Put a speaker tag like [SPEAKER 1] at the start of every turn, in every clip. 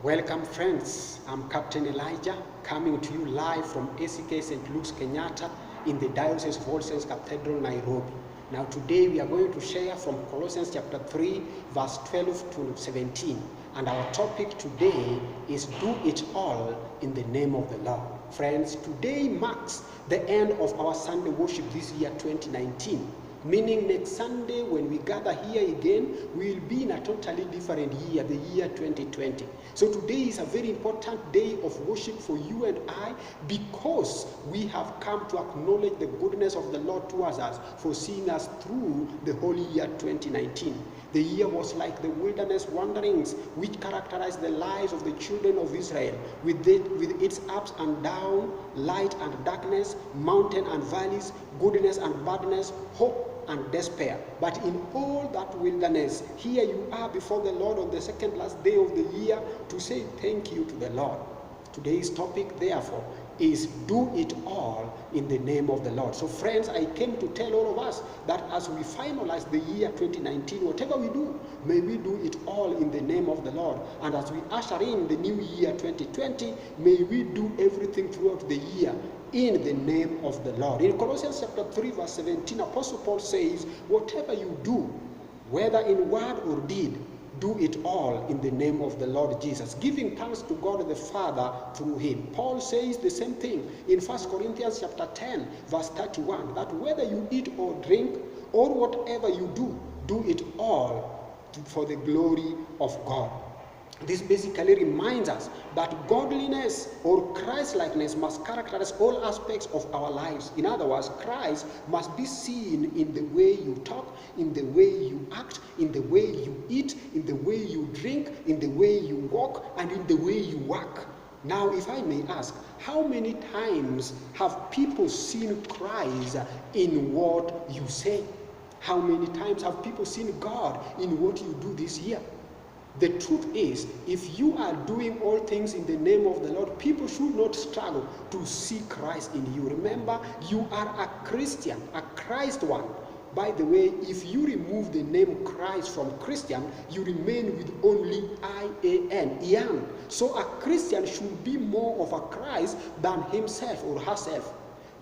[SPEAKER 1] Welcome friends, I'm Captain Elijah coming to you live from ACK St. Luke's Kenyatta in the Diocese of All Saints Cathedral, Nairobi. Now today we are going to share from Colossians chapter 3 verse 12 to 17, and our topic today is do it all in the name of the Lord. Friends, today marks the end of our Sunday worship this year 2019. Meaning next Sunday when we gather here again, we will be in a totally different year, the year 2020. So today is a very important day of worship for you and I, because we have come to acknowledge the goodness of the Lord towards us for seeing us through the holy year 2019. The year was like the wilderness wanderings which characterized the lives of the children of Israel, with its ups and downs, light and darkness, mountain and valleys, goodness and badness, hope and despair. But in all that wilderness, here you are before the Lord on the second last day of the year to say thank you to the Lord. Today's topic, therefore, is do it all in the name of the Lord. So friends, I came to tell all of us that as we finalize the year 2019, whatever we do, may we do it all in the name of the Lord. And as we usher in the new year 2020, may we do everything throughout the year in the name of the Lord. In Colossians chapter 3 verse 17, Apostle Paul says, whatever you do, whether in word or deed, do it all in the name of the Lord Jesus, giving thanks to God the Father through him. Paul says the same thing in 1 Corinthians chapter 10 verse 31, that whether you eat or drink or whatever you do, do it all for the glory of God. This basically reminds us that godliness or Christ-likeness must characterize all aspects of our lives. In other words, Christ must be seen in the way you talk, in the way you act, in the way you eat, in the way you drink, in the way you walk, and in the way you work. Now, if I may ask, how many times have people seen Christ in what you say? How many times have people seen God in what you do this year? The truth is, if you are doing all things in the name of the Lord, people should not struggle to see Christ in you. Remember, you are a Christian, a Christ one. By the way, if you remove the name Christ from Christian, you remain with only I-A-N, Ian. So a Christian should be more of a Christ than himself or herself.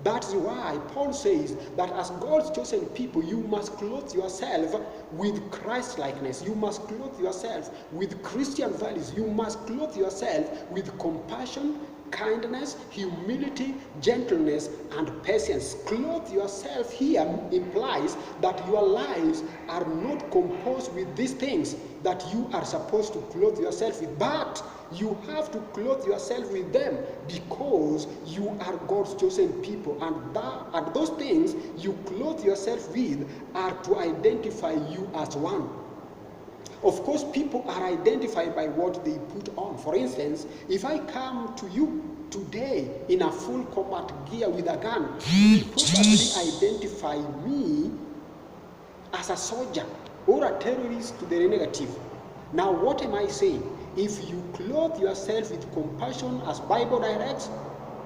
[SPEAKER 1] That is why Paul says that as God's chosen people, you must clothe yourself with Christ-likeness. You must clothe yourself with Christian values. You must clothe yourself with compassion, kindness, humility, gentleness, and patience. Clothe yourself here implies that your lives are not composed with these things that you are supposed to clothe yourself with, but you have to clothe yourself with them because you are God's chosen people, and those things you clothe yourself with are to identify you as one. Of course, people are identified by what they put on. For instance, if I come to you today in a full combat gear with a gun, you probably identify me as a soldier or a terrorist to the negative. Now, what am I saying? If you clothe yourself with compassion as Bible directs,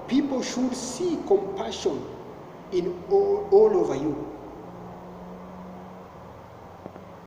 [SPEAKER 1] people should see compassion in all over you.